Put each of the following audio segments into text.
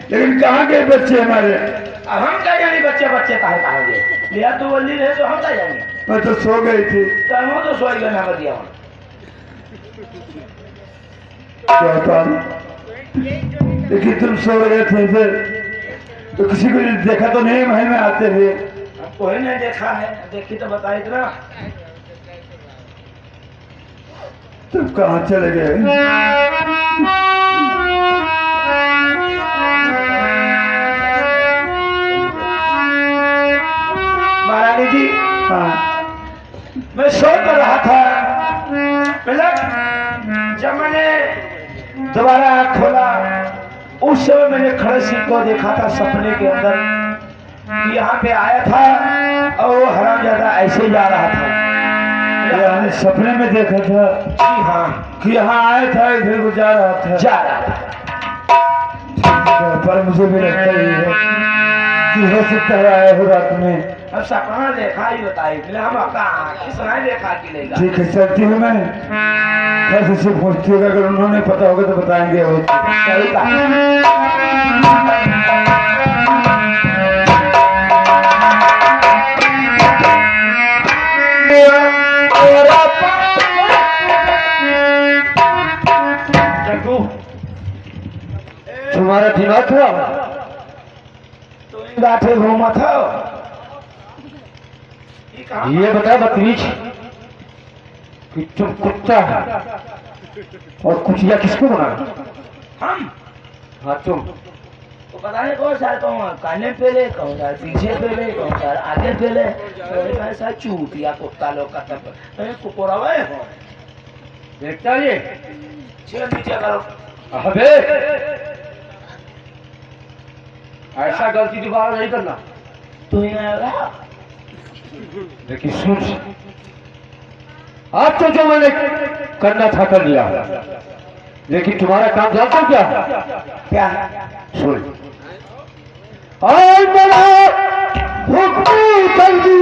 लेकिन कहाँ गए बच्चे हमारे? अब हम क्या जानी बच्चे बच्चे कहाँ गए? लिया तू बोली रहे तो हम क्या जानी? मैं तो सो गई थी। तो हम तो सोई गए ना बदिया क्या था? लेकिन तुम सो रहे थे फिर तो किसी को देखा तो नहीं महल में आते हुए? कोई नहीं देखा है, देखी तो बताई इतना। तुम कहाँ चले गए? महारानी जी, हाँ, मैं सो कर रहा था, जब मैंने दोबारा आँख खोला उस समय मैंने खड़े सिंह को देखा था सपने के अंदर कि यहाँ पे आया था और वो हरामजादा ऐसे जा रहा था। यानी सपने में देखा था? जी हाँ, कि यहाँ आया था, इधर को जा रहा था। जा रहा था। पर मुझे भी लगता ही है कि हो सकता है आया हो रात में। अब सपना देखा ही बताई, हम आपका सुनाई देखा कि नहीं? ठीक है, चलती हूँ मैं। खैर से पूछती होगा, अगर उन्होंने पता होगा तो बताएंगे। वो सही कहा। तुम्हारा दिमाग खराब? तुम गाठे घूमा था। ये बता बतमीज कि तुम कुत्ता और कुचिया किसको बना? हम? हाँ तुम। तो पता नहीं कौन सा कहूँ काने पे ले, कौन सा पीछे पे ले, कौन सा आगे पे ले, ऐसा चूतिया कुत्ता लोग का तब कुकुरा हो देखता ये छेड़ नीचे करो। अबे ऐसा गलती दोबारा नहीं करना। तू ही आएगा। लेकिन सुन, आज तो जो मैंने करना था कर लिया, लेकिन तुम्हारा काम जानते हो क्या? क्या? सुन, और मेरा हुक्म कर दी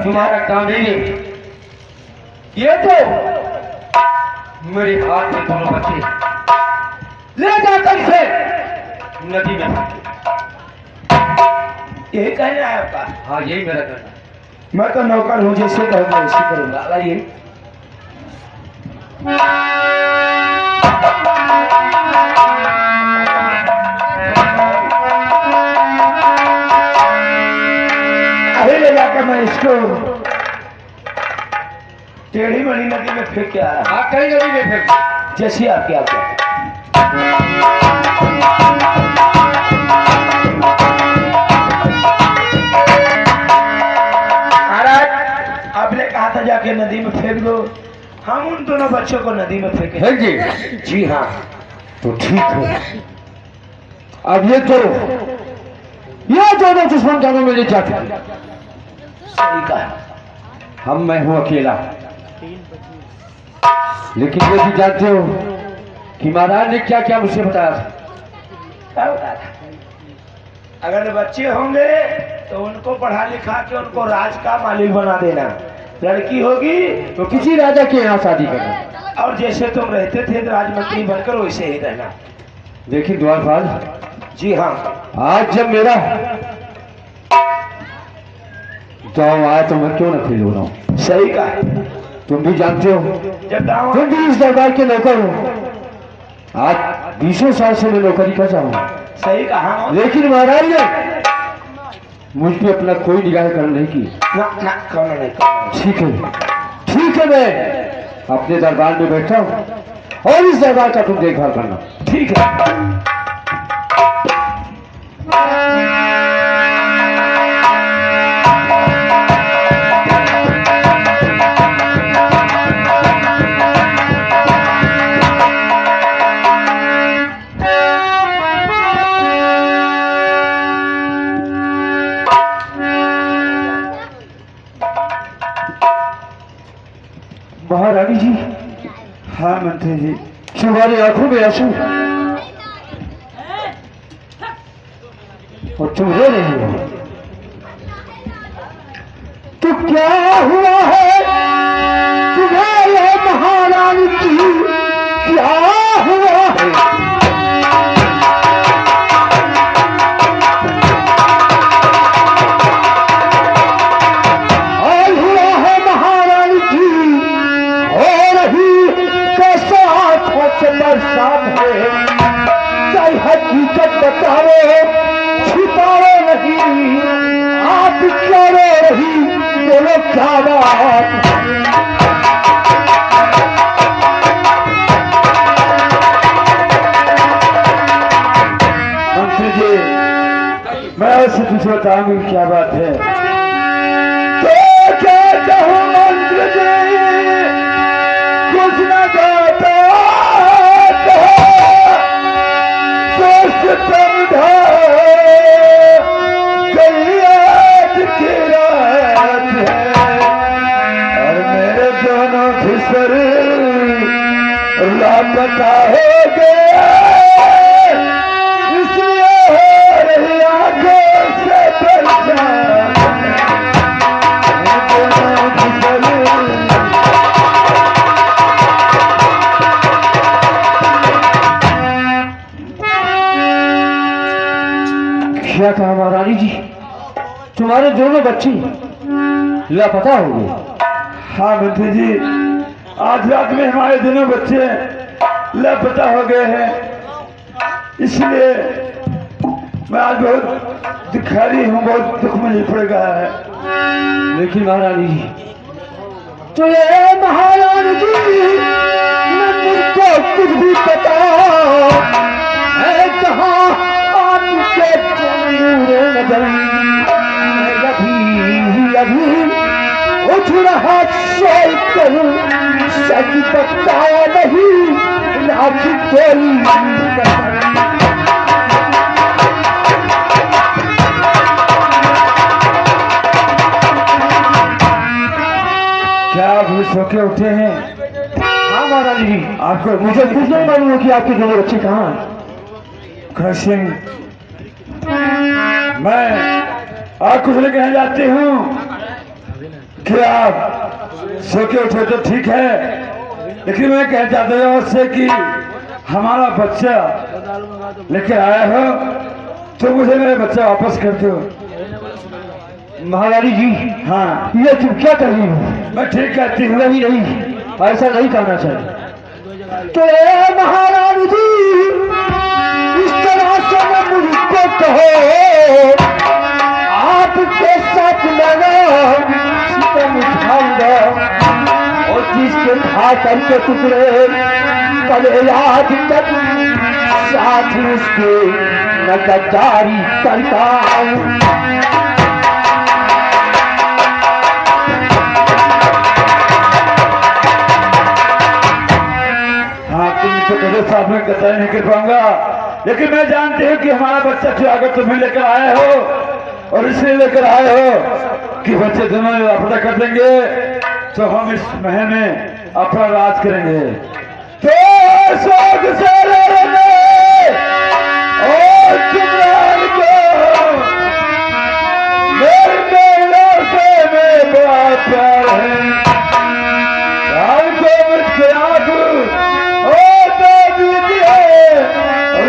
तुम्हारा काम नहीं है। ये तो मेरे हाथ में दोनों बच्चे ले जाकर से नदी में। यही कहना है आपका? हाँ, यही मेरा कहना है। मैं तो नौकर हूँ, जैसे कहूँगा वैसे करूँगा। आइए। अरे ले जाकर मैं इसको टेढ़ी मणि नदी में फेंक के आया। हाँ, कई नदी में फेंक। जैसी आपकी आज्ञा। आपने कहा था जाके नदी में फेंक दो, हम उन दोनों बच्चों को नदी में फेंके। है जी? जी हाँ। तो ठीक है। अब ये दोनों दुश्मन दोनों मिले जाते। सही कहा। हम मैं हूं अकेला, लेकिन ये भी जानते हो कि महाराज ने क्या क्या मुझे बताया था। क्या बताया था? अगर बच्चे होंगे तो उनको पढ़ा लिखा के उनको राज का मालिक बना देना, लड़की होगी तो किसी राजा के यहाँ शादी करना, और जैसे तुम रहते थे राजमंत्री बनकर वैसे ही रहना। देखिए द्वारपाल जी हाँ। आज जब मेरा गाँव आया तो मैं क्यों न फेल हो रहा हूँ। सही कहा। तुम भी जानते हो, जब गाँव तुम भी इस दरबार के नौकर हो। आज 20 साल से मैं नौकरी कर रहा हूँ। सही कहा। लेकिन महाराज ने मुझ पे अपना कोई निगाह कर नहीं की। ना ना करना नहीं। ठीक है, ठीक है, मैं अपने दरबार में बैठा हूँ और इस दरबार का तुम देखभाल करना। ठीक है। महारानी जी, हाँ मंत्री जी। तुम्हारी आंखों में आंसू और तुम रो रही हो, तो क्या हुआ है तुम्हारे महारानी जी, क्या हुआ है? और हुआ है महारानी जी, हो रही कैसा आंखों से बरसात है, चाहे हकीकत बताओ छिपाओ नहीं, आप क्या रो रही, बोलो क्या बात? मंत्री जी, मैं आपसे कुछ बताऊंगी क्या बात है। तो कहता हूँ मंत्री जी, कुछ न कहता सोच समझा कई आज की रात है, और मेरे दोनों फिसर लापता हो गए, इसलिए हो रही आंखों से परेशान। दोनों फिसर क्या कहा महारानी जी, तुम्हारे दोनों बच्चे लापता हो गए? हाँ मंत्री जी, आज रात में हमारे दोनों बच्चे लापता हो गए हैं, इसलिए मैं आज बहुत दुखारी हूँ, बहुत दुख में पड़ गया है। लेकिन महारानी जी, तो ये महारानी जी न मुझको कुछ भी पता है, कहाँ आपके चंदूरे नजर अभी उठ रहा सोच कर, सच बताया नहीं राखी कोई क्या आप भी सो के उठे हैं? हाँ महारानी जी, आपको मुझे कुछ नहीं मालूम है कि आपके दोनों बच्चे कहाँ हैं। सिंह, मैं आपको लेकर जाती हूँ कि आप सो के उठे तो ठीक है, लेकिन मैं कहना चाहता हूँ उससे कि हमारा बच्चा लेकर आया हो तो मुझे मेरा बच्चा वापस कर दो। महारानी जी, हाँ, ये तुम क्या कर रही हो? मैं ठीक कहती हूँ। नहीं नहीं, ऐसा नहीं करना चाहिए। तो ये महारानी जी, इस तरह से न मुझको कहो, आपके साथ लगा सितम उठाऊंगा, और जिसके खा करके टुकड़े कल याद तक साथ उसके न गद्दारी करता हूँ। तो मेरे साथ में कतई नहीं कर पाऊंगा, लेकिन मैं जानती हूँ कि हमारा बच्चा जो अगर तुम्हें लेकर आए हो और इसलिए लेकर आए हो कि बच्चे दोनों लापता कर देंगे, तो हम इस महल में अपना राज करेंगे। तो शौक से लड़ने और चुमरान को मेरे लड़के में बड़ा प्यार है, को मुझके आंखों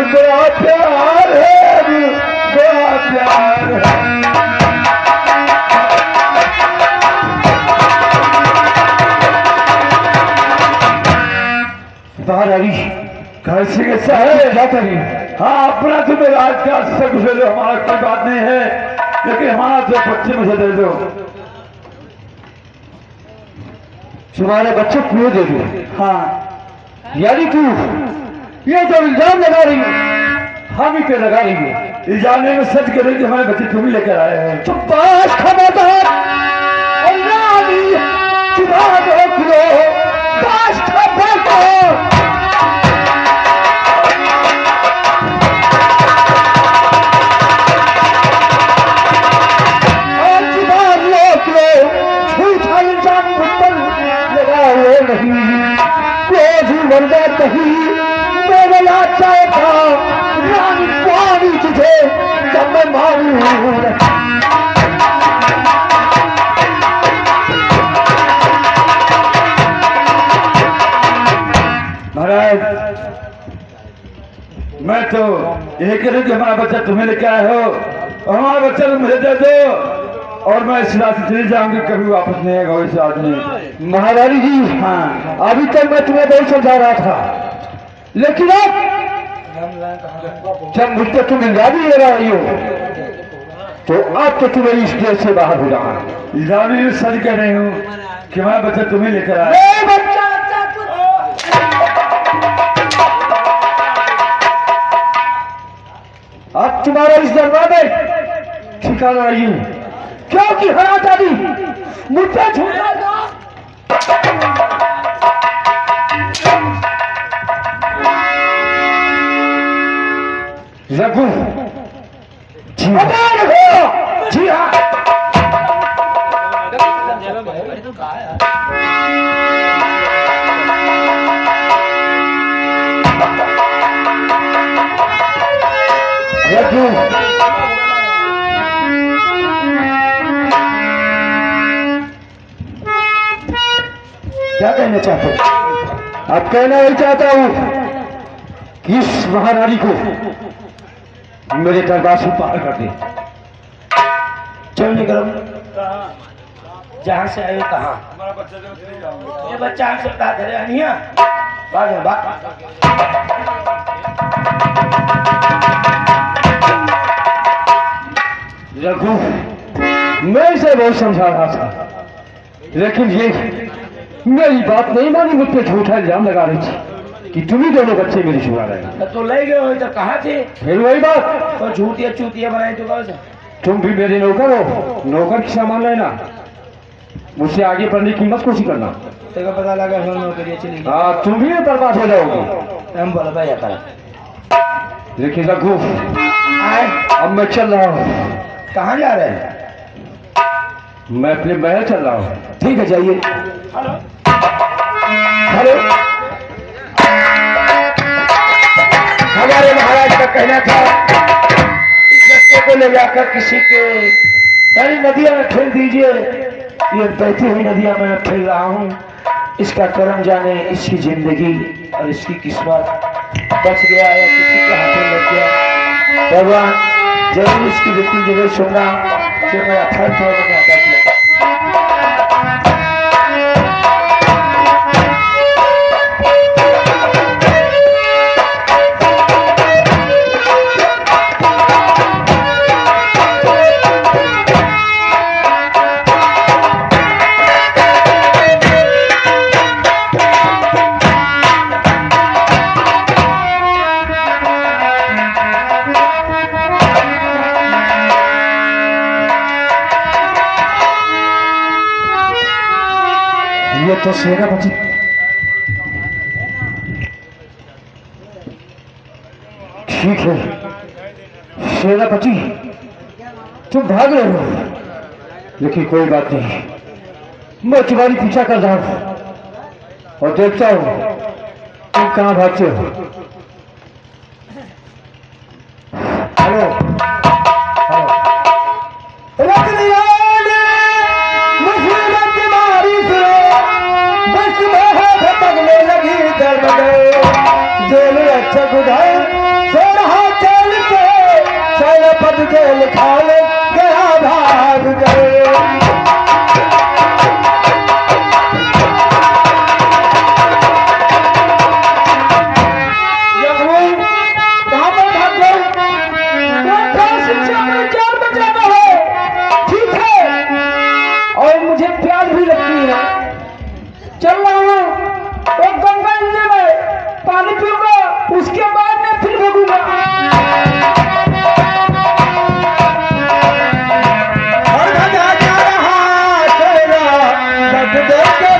बड़ा प्यार है, बड़ा प्यार है। महारानी घर से कैसा है? क्या करिए? हाँ, अपना तुम्हें राजकाज से कुछ दे दो, हमारा कोई बात नहीं है, लेकिन हमारा जो बच्चे मुझे दे दो। तुम्हारे बच्चे क्यों दे दो? हाँ, यानी तू ये जो इल्जाम लगा रही है हामी पे लगा रही है। इस जाने में सच करे कि हमारे बच्चे तुम ही लेकर आए हैं। तो पास खबरदार और रानी जुबान रोक लो, पास खबरदार। और जुबान रोक लो, झूठा इल्जाम मुझ पर लगाओ नहीं। क्रोध मरदा कहीं मेरे लाचार था, रानी पानी तुझे जब मैं मारूं। महाराज मैं तो यही कह रही कि हमारा बच्चा तुम्हें लेके आए हो और हमारा बच्चा तुम मुझे दे दो और मैं इस रात से चली जाऊंगी, कभी वापस नहीं आएगा इस आदमी। महारानी जी, हाँ अभी तक मैं तुम्हें बहुत समझा रहा था, लेकिन अब जब मुझसे तुम इल्जाम ले रही हो तो अब तो तुम्हें इस देश से बाहर हो जाना। इल्जाम में सच कह रही हूँ कि हमारा बच्चा तुम्हें लेकर आया। अब तुम्हारा इस दरबार में ठिकाना नहीं है, क्योंकि हरा दादी मुझसे झूठा रघु जी हाँ, जी हाँ। रघु क्या कहना चाहते हो? अब कहना यही चाहता हूं कि इस महारानी को मेरे दरबार से पार कर दे। चल निकलो, जहाँ से आए कहाँ? हमारा बच्चा जो चली जाऊंगा। ये बच्चा हमसे बता दे रहे अनिया बाग में बाग। रघु मैं इसे बहुत समझा रहा था, लेकिन ये मेरी बात नहीं मानी, मुझ पे झूठा इल्जाम लगा रही थी कि तुम ही दोनों बच्चे मेरी छुड़ा रहे। तो ले गए हो तो कहाँ थे? फिर वही बात, तो झूठिया चूतिया बनाई तो कहाँ से? तुम भी मेरे नौकर हो, नौकर की सामान लेना, मुझसे आगे बढ़ने की मत कोशिश करना। तेरे को पता लगा हम नौकरी चली गई। हाँ तुम भी बर्बाद हो जाओगे। हम बोला भाई आता लेकिन रघु आए, अब मैं चल रहा हूँ। कहाँ जा रहे हैं? मैं अपने महल चल रहा हूँ। ठीक है जाइए। हेलो हमारे महाराज का कहना था इस बच्चे को ले जाकर किसी के सारी नदियां में फेंक दीजिए। ये बहती हुई नदियां में फेंक रहा हूँ, इसका कर्म जाने, इसकी जिंदगी और इसकी किस्मत बच गया या किसी के हाथों लग गया। भगवान जरूर इसकी वित्ती जरूर सुनना जो मेरा फल था मैंने अदा किया। ये तो सेनापति ठीक है, सेनापति तुम भाग रहे हो, लेकिन कोई बात नहीं, मैं तुम्हारी पीछा कर रहा हूं और देखता हूं तुम कहां भागते हो। हेलो पद के लिखा ले गया भाग गए। कहाँ पर भाग गए? शिक्षा में 4 बजे में है, ठीक है, और मुझे प्यास भी लगती है, चल रहा हूँ एक गंगा नदी में पीऊंगा, उसके बाद मैं फिर भगूंगा। और भगा जा रहा तेरा भगदे के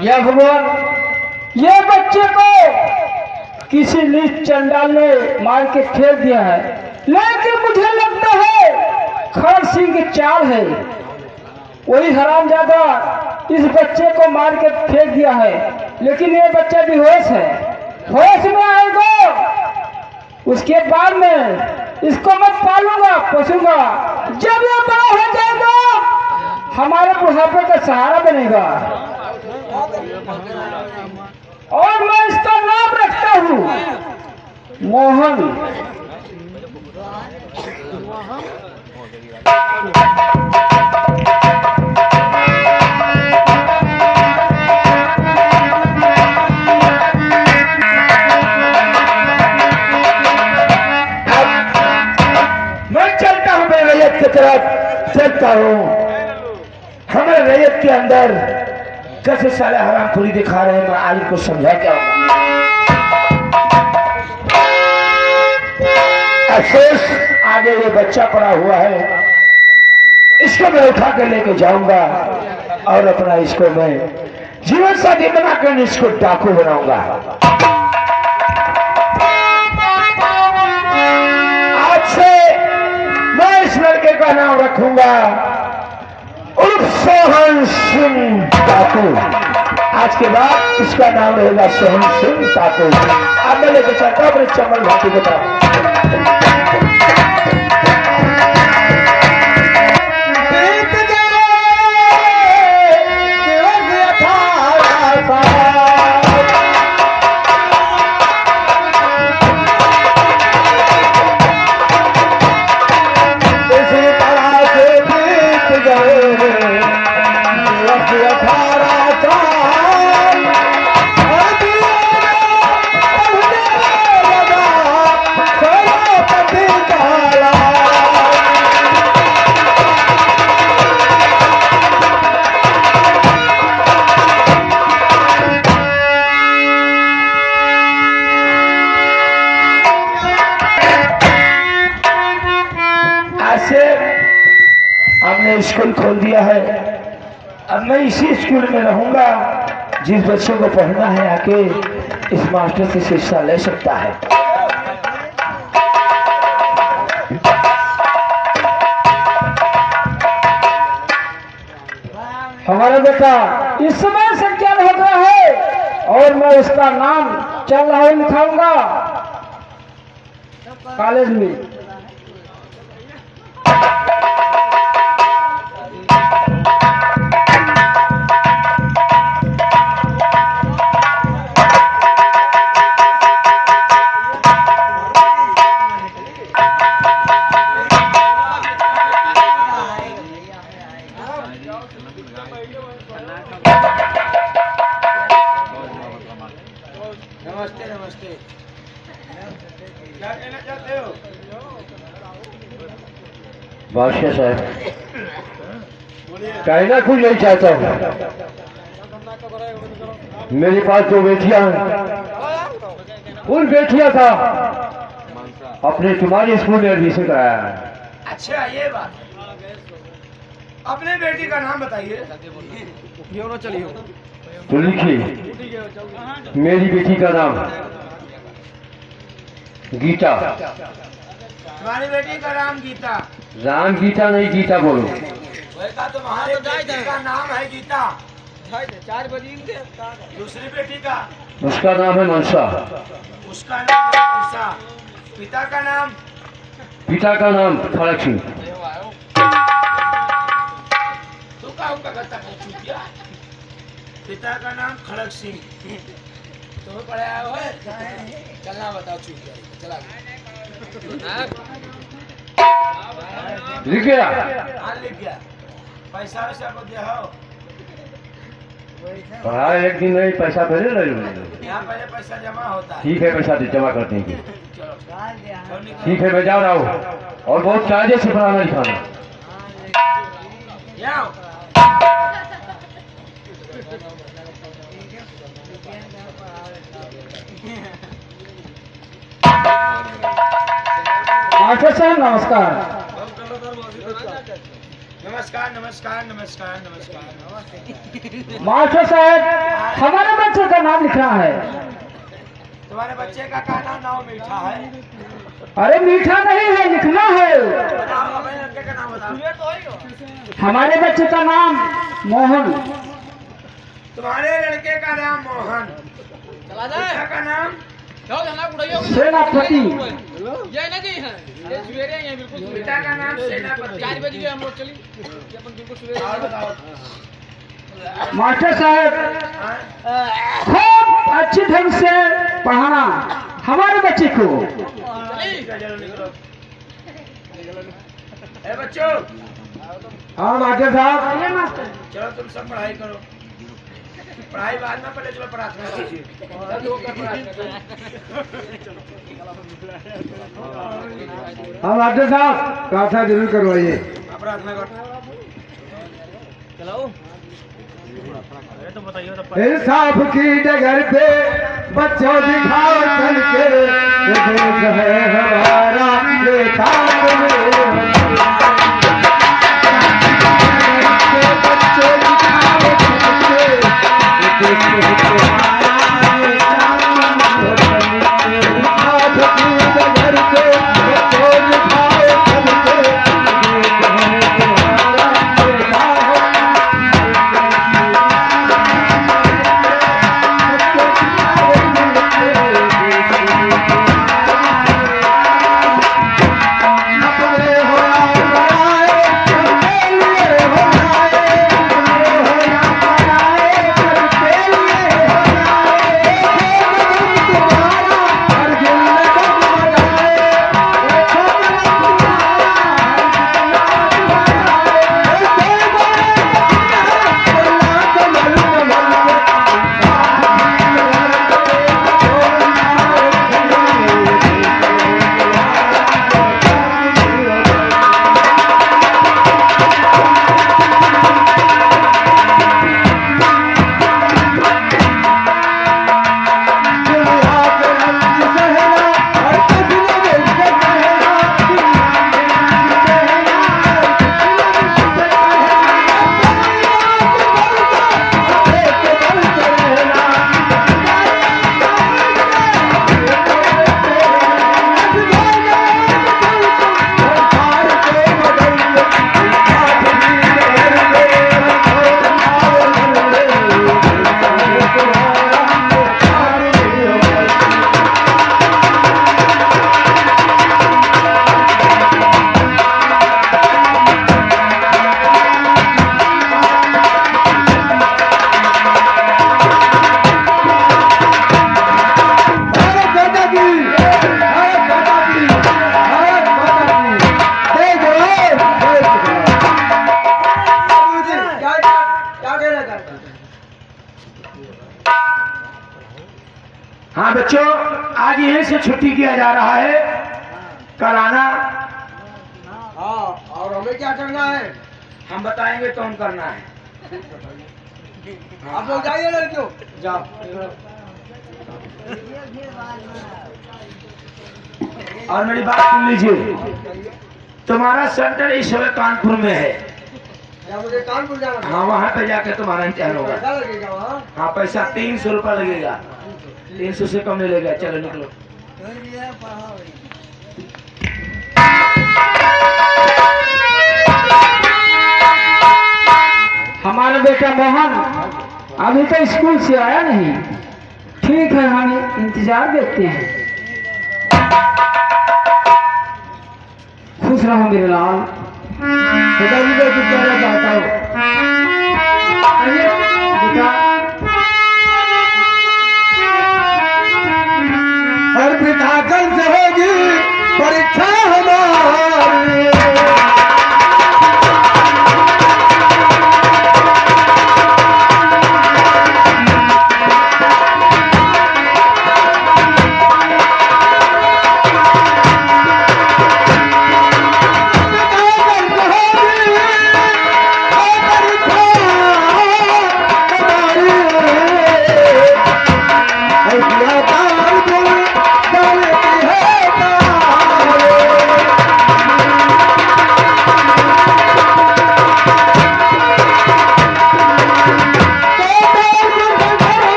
या भगवान, ये बच्चे को किसी नीच चंडाल ने मार के फेंक दिया है, लेकिन मुझे लगता है खर सिंह की चाल है। वही हरामजादा इस बच्चे को मार के फेंक दिया है, लेकिन ये बच्चा बेहोश है। होश में आएगा, उसके बाद में इसको मैं पालूंगा पोसूंगा। जब ये बड़ा हो जाएगा, हमारे बुढ़ापे का सहारा बनेगा। और मैं इसका नाम रखता हूँ मोहन। मैं चलता हूँ, मैं रैयत की तरफ चलता हूँ। हमारे रैयत के अंदर कैसे साले हरामखोरी दिखा रहे हैं, मैं आज इनको समझा क्या होगा। अफसोस आगे ये बच्चा पड़ा हुआ है, इसको मैं उठा कर लेके जाऊंगा और अपना इसको मैं जीवन साथी बनाकर इसको डाकू बनाऊंगा। आज से मैं इस लड़के का नाम रखूंगा उर्फ सोहन सिंह डाकू। आज के बाद इसका नाम रहेगा सोहन सिंह डाकू। अब मैं लेके चलता हूँ अपने चमन घाटी की तरफ। हमने स्कूल खोल दिया है, अब मैं इसी स्कूल में रहूंगा। जिस बच्चे को पढ़ना है आके इस मास्टर से शिक्षा ले सकता है। हमारा बेटा इस समय संज्ञान हो गया है और मैं उसका नाम चल रहा लिखाऊंगा कॉलेज में। नमस्ते नमस्ते। क्या कहना चाहते हो? बादशाह साहब, कहना कुछ नहीं चाहता हूँ। मेरे पास जो बेटियां हैं, उन बेटियां का अपने तुम्हारे स्कूल में एडमिशन कराया है। अच्छा ये बात, अपने बेटी का नाम बताइए। तो लिखिए, मेरी बेटी का नाम गीता। तुम्हारी बेटी का नाम गीता। राम गीता नहीं गीता बोलो। बेटा तुम्हारे बेटी का नाम है गीता। 4 बजे दूसरी बेटी का उसका नाम है मनसा। उसका नाम है मनसा। पिता का नाम पिता का नाम खड़क सिंह। तू का चूतिया। पिता का नाम खड़क सिंह। तुम्हें पढ़ाया हो चलना बताओ चूतिया चला लिख गया। हाँ लिख गया। पैसा वैसा को दिया हो पढ़ा एक दिन नहीं पैसा पहले ले लो। यहाँ पहले पैसा जमा होता है। ठीक है पैसा जमा कर देंगे। चलो ठीक है मैं जा रहा हूँ और बहुत कायदे से पढ़ाना लिखाना। यहाँ आओ। मास्टर साहब नमस्कार। नमस्कार नमस्कार नमस्कार नमस्कार। मास्टर साहब हमारे बच्चे का नाम लिखना है। तुम्हारे बच्चे का नाम मीठा है। अरे मीठा नहीं है, लिखना है। बताओ अपने लड़के का नाम बताओ। हमारे बच्चे का नाम मोहन। तुम्हारे लड़के का नाम मोहन। पिता का नाम सेनापति। पिता का नाम सेनापति। 4 बजे हम लोग चली और बताओ। मास्टर साहब हाँ? खूब अच्छी ढंग से पढ़ाना हमारे बच्चे को। चलो निकलो। ए बच्चों हाँ मास्टर साहब। चलो तुम सब पढ़ाई करो। पढ़ाई बाद में पहले चलो प्रार्थना कीजिए। हाँ मास्टर साहब प्रार्थना जरूर करवाइए। प्रार्थना करो। इंसाफ की डगर पे बच्चों दिखाओ चल के, ये देश है हमारा लेखा बच्चों दिखाओ चल के, ये देश है इंसाफ की डगर पे बच्चों दिखाओ चल के, ये देश है हमारा हाँ बच्चों आज यहीं से छुट्टी किया जा रहा है। कल आना। हाँ और हमें क्या करना है? हम बताएंगे तो हम करना है। आप लोग जाइए लड़कियों। जाओ। और मेरी बात सुन लीजिए। तुम्हारा सेंटर इस समय कानपुर में है। या मुझे कानपुर जाना है? हाँ वहाँ पे जाके तुम्हारा इंतजार होगा। पैसा लगेगा वहाँ? हाँ पैसा 300 रुपया लगेगा। 300 से कम नहीं लगेगा। चलो निकलो। तुम्हारा बेटा मोहन अभी तो स्कूल से आया नहीं। ठीक है, हम इंतजार देखते हैं। खुश रहो मेरे लाल। पिताजी को कुछ कहना चाहता हूँ। बेटा और पिता कल से होगी परीक्षा हमारी।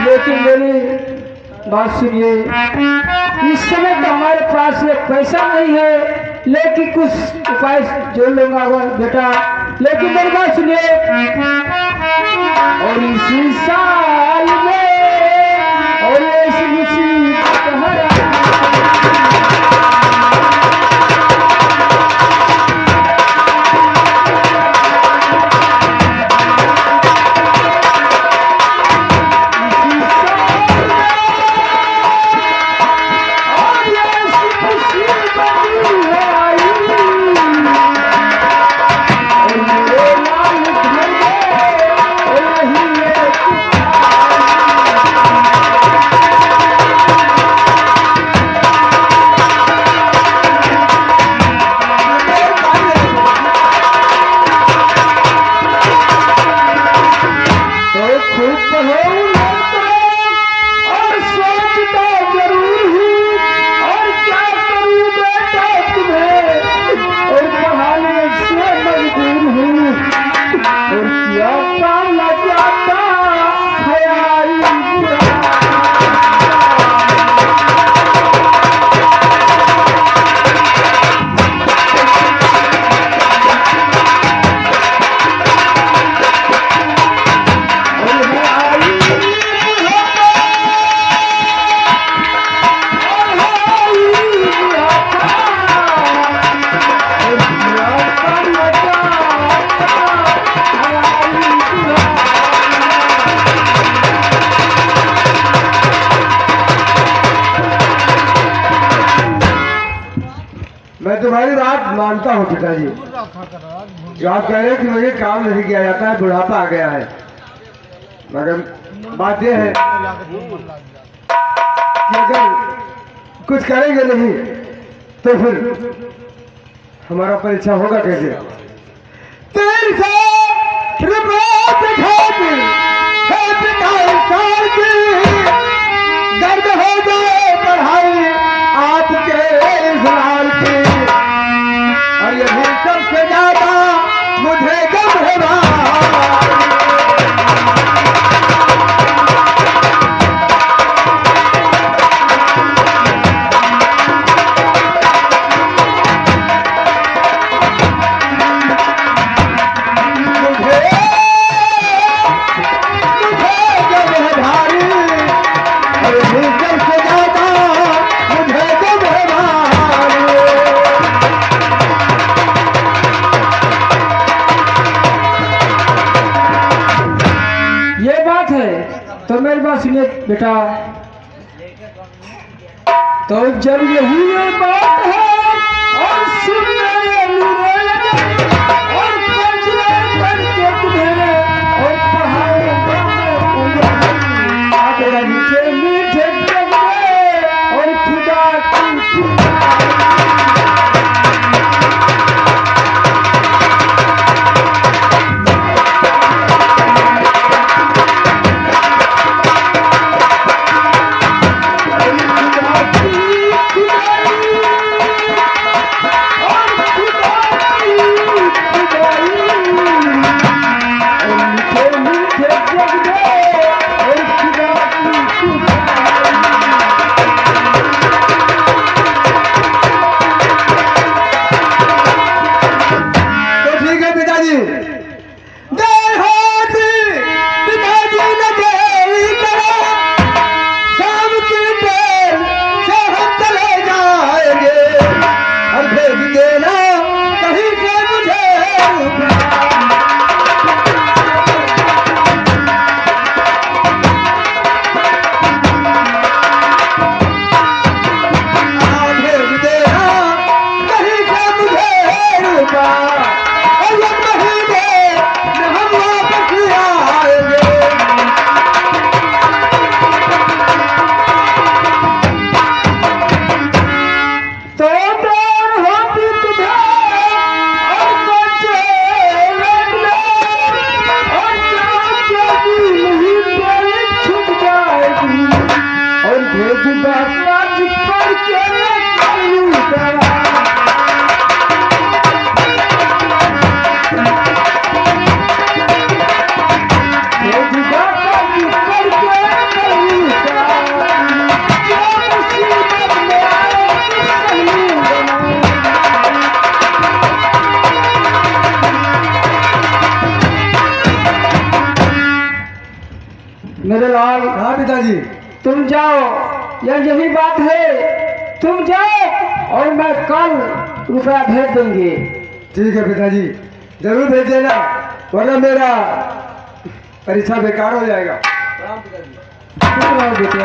लेकिन मेरी बात सुनिए, इस समय तो हमारे पास ये पैसा नहीं है, लेकिन कुछ उपाय जोड़ लूंगा बेटा। लेकिन मेरी बात सुनिए, और इसी साल में और ऐसी मुसीबत मैं तुम्हारी बात मानता हूँ पिताजी। जो आप कह रहे हैं कि मुझे काम नहीं किया जाता है, बुढ़ापा आ गया है, मगर बात यह है कि अगर कुछ करेंगे नहीं तो फिर हमारा परीक्षा होगा कैसे? तेरे से रुपये दिखाती है पिताई साल की, दर्द हो जाए पढ़ाई आपके इस लाल की, और यही सबसे ज्यादा मुझे गम है तो मेरी बात सुनिए बेटा। तो जब यही ये बात है और सुनने और करके तुम्हें और पढ़ाई मीठे मीठे मेरे लाल, हाँ पिताजी। तुम जाओ, यही बात है, तुम जाओ और मैं कल रुपया भेज देंगे। ठीक है पिताजी, जरूर भेज देना, वरना मेरा परीक्षा बेकार हो जाएगा। खुश रहो बेटे।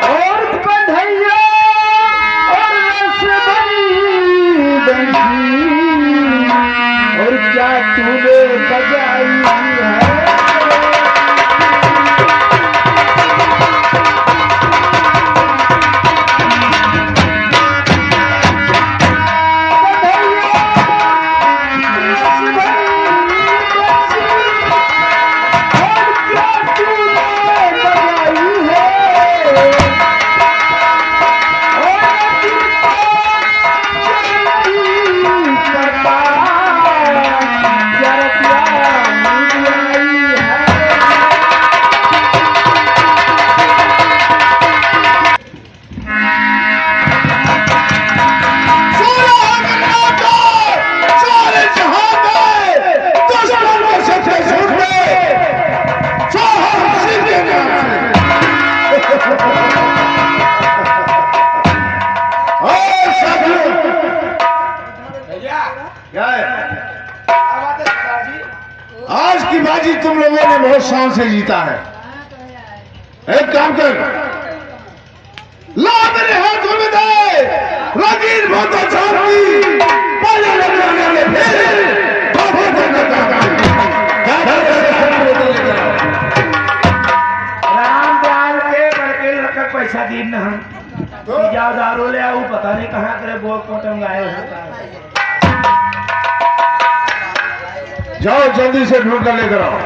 और कन्हैया और रसबरी बंसी, और क्या तूने बजाई है। आज की बाजी तुम लोगों ने बहुत शान से जीता है। एक काम कर, ला मेरे हाथों में दे, लकीर बहुत अच्छा की, पहले लगने फिर बाबा राम दयाल के बड़के लड़का पैसा दी न हम जाओ दारू ले आओ, पता नहीं कहाँ करे बोल कोटम गाए होता है। जाओ जल्दी से ढूंढ कर लेकर आओ।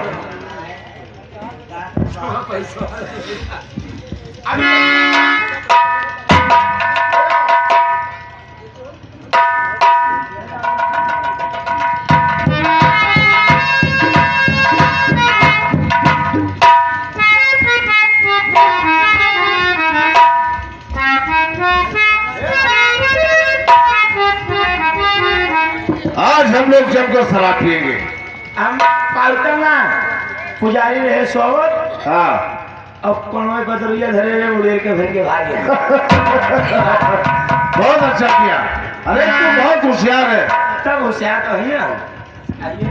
आज हम लोग जमकर शराब पिएंगे। हम पालता ना पुजारी रहे सोवत, हाँ, अब कोनो बदरिया धरे रहे उड़ेर के फिर के भाग गया। बहुत अच्छा किया। अरे तू बहुत होशियार है। तब होशियार तो है ना। आइए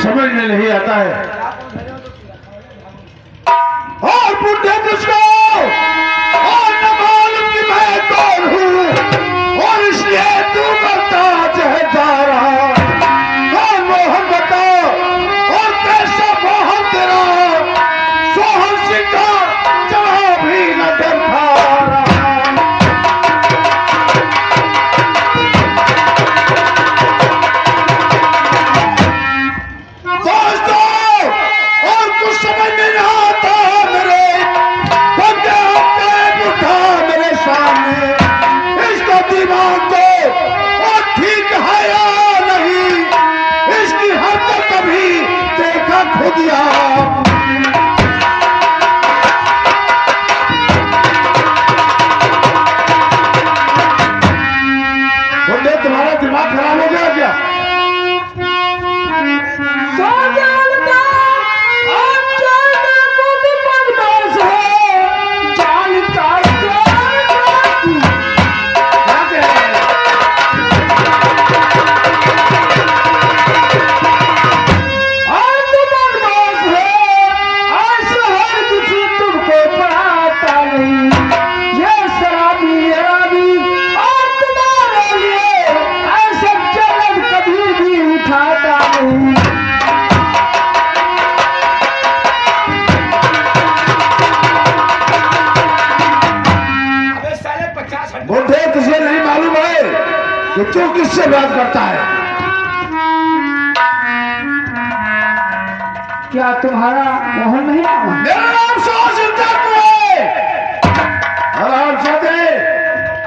समझ में नहीं आता है। और बुढ़े तुझको और न मालूम कि मैं कौन हूँ, और इसलिए तू करता चाहे जा रहा। कौन मोहन बता और कैसा मोहन तेरा, सोहन सिंह का खो दिया। बोले तुम्हारा दिमाग खराब हो गया क्या? बुढ़े तुझे नहीं मालूम है कि तू किससे बात करता है? क्या तुम्हारा मोहन नहीं आवा? मेरा नाम सिद्धार्थ है। आराम से दे।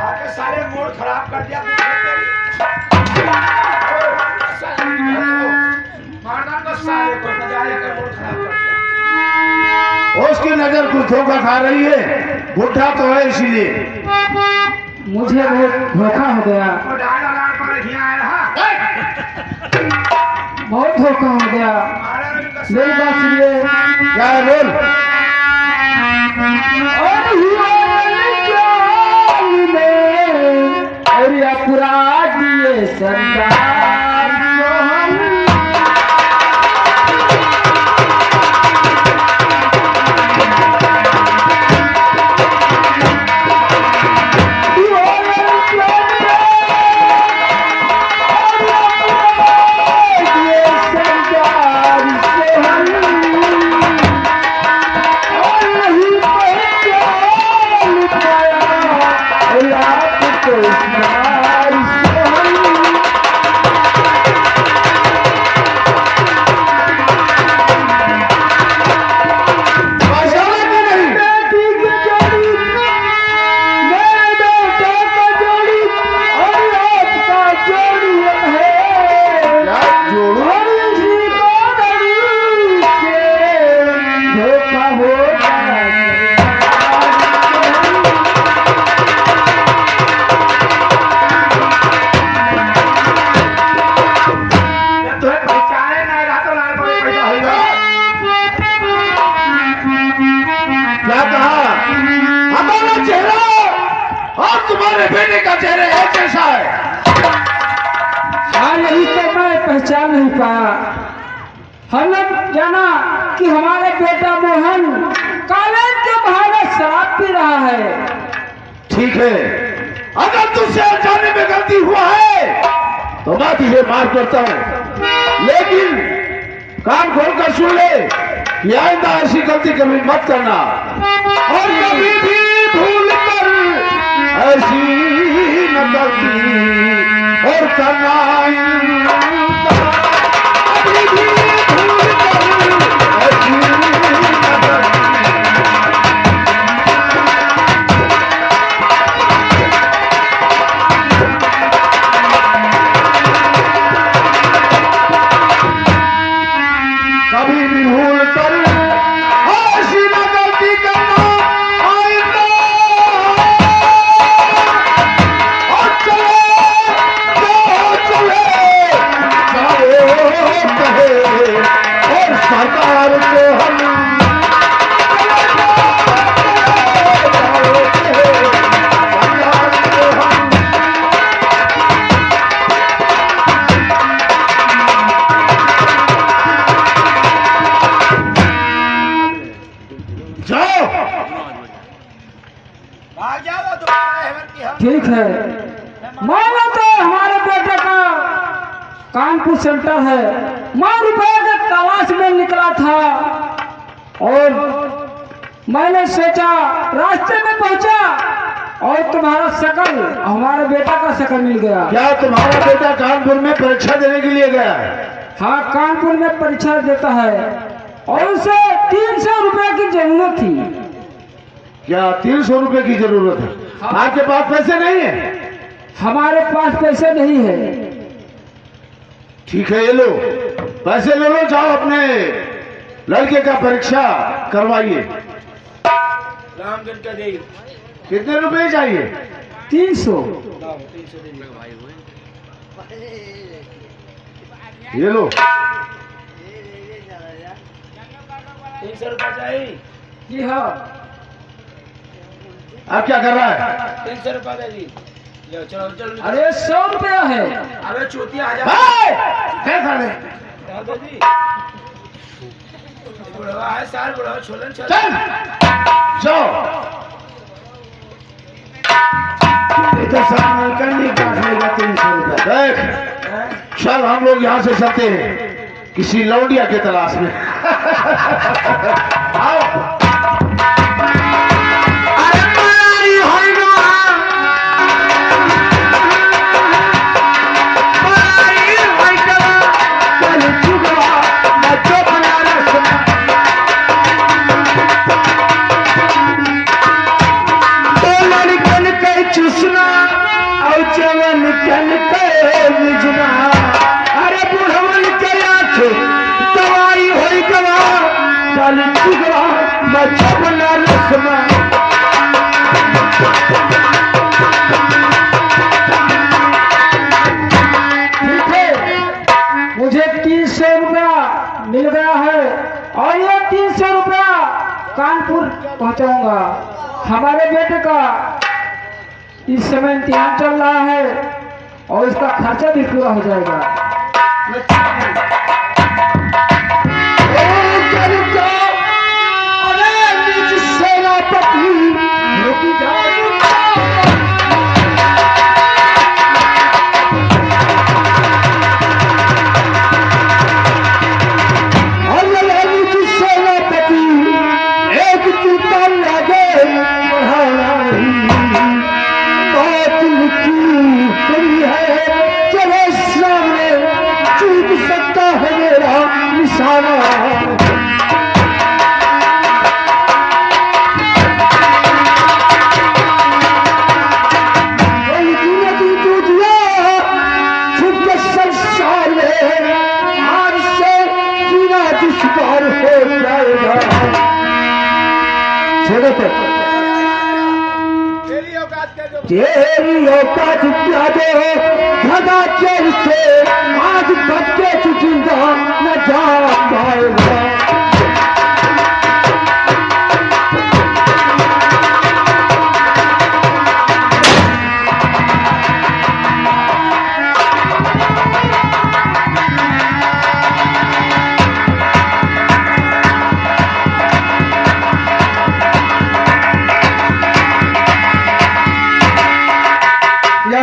आके सारे मूड खराब कर दिया मारना तो सारे को बजाय का मूड खराब कर दिया। उसकी नजर कुछ धोखा खा रही है, बुढ़ा तो है इसीलिए। मुझे बहुत धोखा हो गया, वो डाल डाल पर ही आया रहा। बहुत धोखा हो गया। मेरी बात सुनिए। क्या है बोल? और अपराध ये सरदार मोहन। क्या कहा? हमारा चेहरा और तुम्हारे बेटे का चेहरा एक जैसा है। हाँ, यही तो मैं पहचान नहीं पाया। हमने जाना कि हमारे बेटा मोहन कॉलेज के बहाने शराब पी रहा है। ठीक है, अगर तुझसे जाने में गलती हुआ है तो मैं तुझे माफ करता हूँ, लेकिन कान खोल कर सुन ले कि आइंदा ऐसी गलती कभी मत करना, और कभी भी भूल कर ऐसी न गलती और करना आइंदा। कभी भी भूल कर ऐसी न गलती। कभी भी भूल कर ऐसी न गलती करना आइंदा। और चले कहे और सरकार को हम जाओ। भाग जाओ दोबारा हेमंत की हम। ठीक है, मानो तो हमारे बेटे का कानपुर सेंटर है। मैं रुपए के तलाश में निकला था और मैंने सोचा रास्ते में पहुंचा और तुम्हारा शकल, हमारे बेटा का शकल मिल गया। क्या तुम्हारा बेटा कानपुर में परीक्षा देने के लिए गया है? हाँ, कानपुर में परीक्षा देता है और उसे 300 रुपए की जरूरत थी। क्या 300 रुपए की जरूरत है? आपके पास पैसे नहीं है? हमारे पास पैसे नहीं है। ठीक है, ये लो पैसे ले लो, जाओ अपने लड़के का परीक्षा करवाइए। रामगढ़ का दे कितने रुपए चाहिए? 300। ये लो। 300 रुपया चाहिए। जी हाँ। अब क्या कर रहा है? 300 रुपया दे दी। लो चलो चलो। अरे 100 रुपया है। अबे चूतिया आ जा। कैसा है? दे दी। बुढ़वा है साल बुढ़वा छोलन चल जाओ। तो सब मिलकर नहीं काट लेगा 300 रुपया। देख चल हम लोग यहाँ से चलते हैं किसी लौंडिया के तलाश में। आओ। मुझे 300 रुपया मिल गया है और ये 300 रुपया कानपुर पहुंचाऊंगा। हमारे बेटे का इस समय इम्तिहान चल रहा है और इसका खर्चा भी पूरा हो जाएगा। तेरी औकात क्या दे धगा चल से आज बच्चे चुचिंदा न जा पाएगा।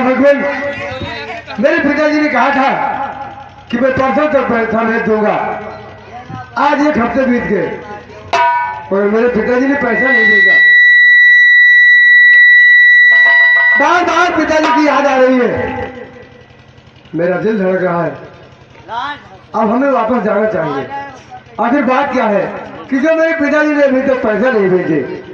भगवान मेरे पिताजी ने कहा था कि मैं परसों तक पैसा नहीं दूंगा। आज 1 हफ्ते बीत गए और मेरे पिताजी ने पैसा नहीं भेजा। बार बार पिताजी की याद आ रही है। मेरा दिल धड़क रहा है। अब हमें वापस जाना चाहिए। आखिर बात क्या है कि जो मेरे पिताजी ने अभी तक पैसा नहीं भेजे।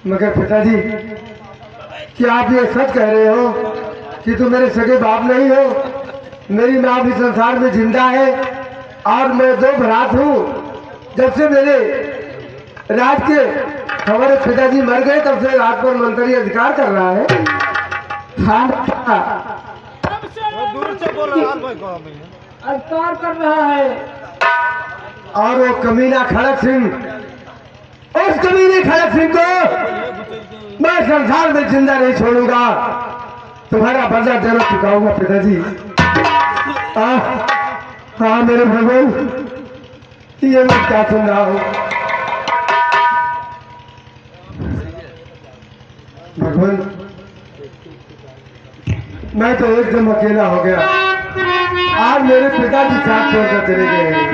मगर पिताजी, क्या आप ये सच कह रहे हो कि तुम मेरे सगे बाप नहीं हो? मेरी माँ भी संसार में जिंदा है और मैं 2 भरात हूँ। जब से मेरे राज के हमारे पिताजी मर गए तब से राज पर मंत्री अधिकार कर रहा है। हाँ, अधिकार कर रहा है। और वो कमीना खड़क सिंह, उस कमीने खड़क सिंह को मैं संसार में जिंदा नहीं छोड़ूंगा। तुम्हारा बदला जरूर चुकाऊंगा पिताजी। हाँ मेरे भगवान, ये मैं क्या सुन रहा हूँ? भगवान, मैं तो एकदम अकेला हो गया। आज मेरे पिताजी साथ छोड़कर चले गए हैं।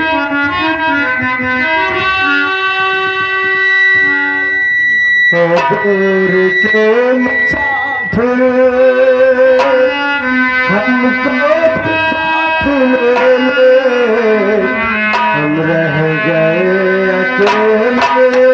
दूर के मुसाफिर हमको साथ ले ले, हम रह गए अकेले अकेले।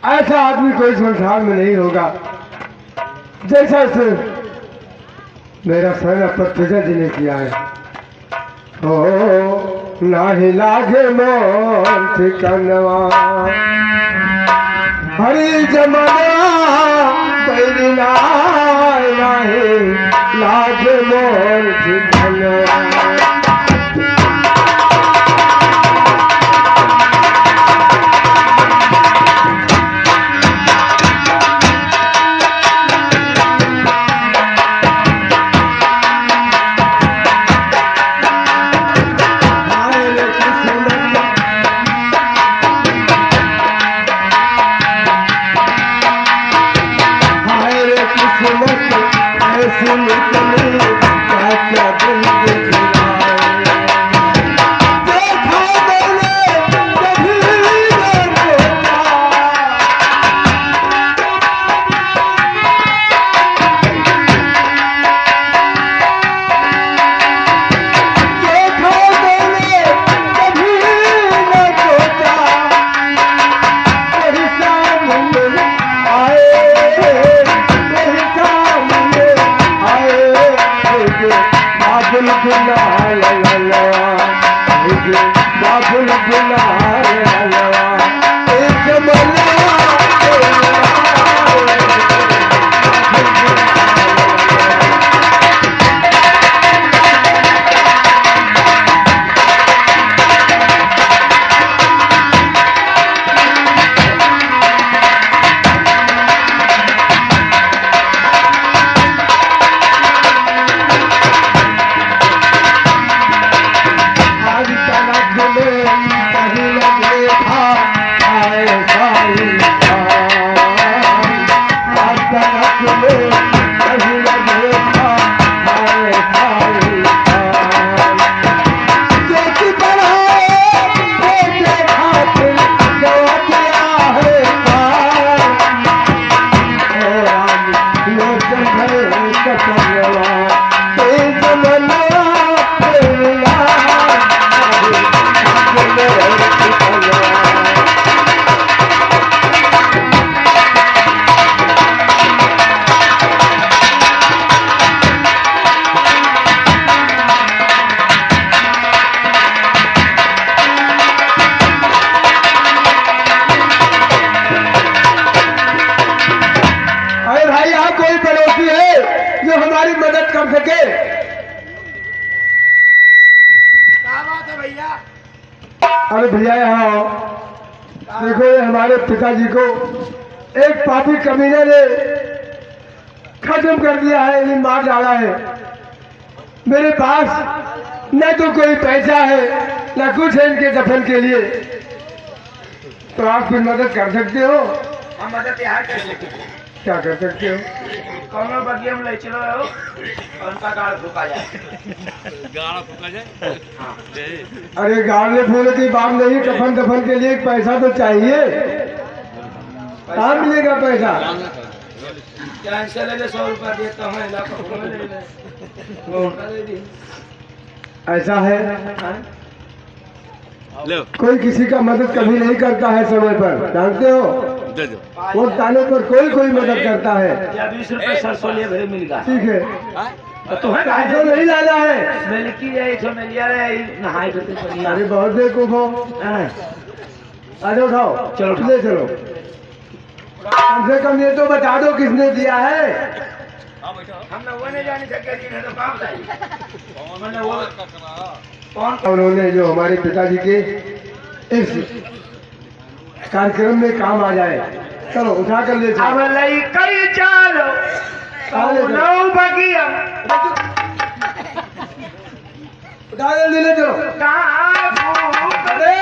ऐसा आदमी कोई संसार में नहीं होगा जैसा से मेरा सेना पर पिताजी ने किया है। हो नाही लागे मोर ठिकानवा, हरी जमाना तेरी नाही लागे मोर ठिकानवा। आए अरे भैया यहाँ आओ। देखो ये हमारे पिताजी को एक पापी कमीने ने खत्म कर दिया है, इन्हें मार डाला है। मेरे पास न तो कोई पैसा है न कुछ है इनके दफन के लिए, तो आप कुछ मदद कर सकते हो? हम मदद यहाँ कर सकते हैं। क्या कर सकते हो? कौनो बगिया में ले चलो और उनका गाड़ फूका जाए। अरे गाड़ने फूले की बात नहीं, कफन दफन के लिए एक पैसा तो चाहिए। कहाँ मिलेगा पैसा? यहाँ से लगे 100 रुपया देता हूँ, इलाका में ले ले। ऐसा है, कोई किसी का मदद कभी नहीं करता है समय पर, जानते हो? वो ताने पर कोई मदद करता है। या 20 रुपये सरसों लिए भरे मिल गया। ठीक है, तो तुम्हें पैसा नहीं लाना है। मिलकी जाए तो मिल जाए, नहाई धोते पड़ी। अरे बहुत देखो आ जाओ, उठाओ, चलो, ले चलो। कम से कम ये तो बता दो किसने दिया है। हम लोग वो नहीं जाने सके, दिन है तो काम चाहिए। वो कौन उन्होंने जो हमारे पिताजी के इस कार्यक्रम में काम आ जाए, चलो उठा कर ले अब चलो। लई कई चालो कौनो बगिया उठा कर ले चलो। कहाँ फूक अरे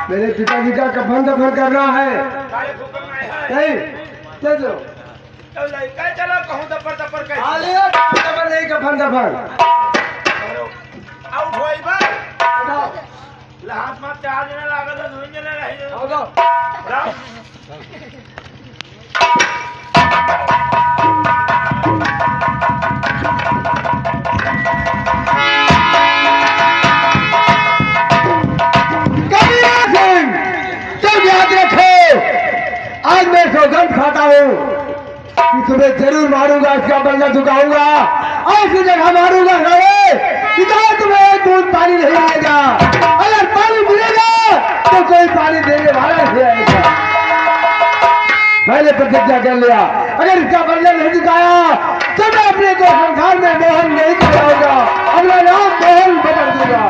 मेरे पिताजी का कफन दफन करना है। काले फूकन में है। नहीं, ले चलो। तो लई कई चलो कहूँ दपर कहीं कफन दफन नहीं, कफन दफन। आउट होई बा उठाओ, हाथ में 4 जने लागत है, 2 जने रहे। आओ जाओ। राम तुम याद रखो, आज मैं सौगंध खाता हूँ कि तुम्हें जरूर मारूंगा, इसका बदला चुकाऊंगा। ऐसी जगह मारूंगा कि जहाँ तुम्हें एक बूंद पानी नहीं मिलेगा। अगर पानी मिलेगा तो कोई पानी देने वाला नहीं आएगा। मैंने प्रतिज्ञा कर लिया, अगर इसका बदला नहीं चुकाया तो मैं अपने को संसार में मोहन नहीं कराऊंगा, अपना नाम मोहन बदल दूंगा।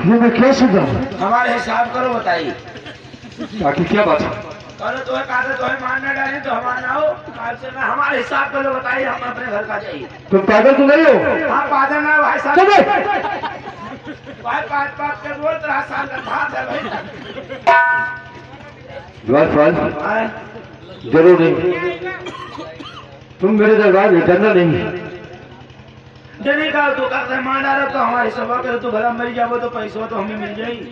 ये मैं क्या सुना? हमारे हिसाब करो, बताइए। बाकी क्या बात है? करो तुम्हें कहा था तुम्हें मारना डाले तो हमारा ना हो, आज से मैं हमारे हिसाब करो, बताइए। हम अपने घर का चाहिए। तुम पागल तो नहीं हो? हाँ पागल ना भाई साहब, चलो। भाई 5 के बोल 3 साल का धात है भाई। द्वारपाल, जरूर नहीं, तुम मेरे दरबार में करना नहीं। जनी का तो करते मार डालो तो हमारे सभा करे तो भला मर जाओ तो पैसों तो हमें मिल जाएगी।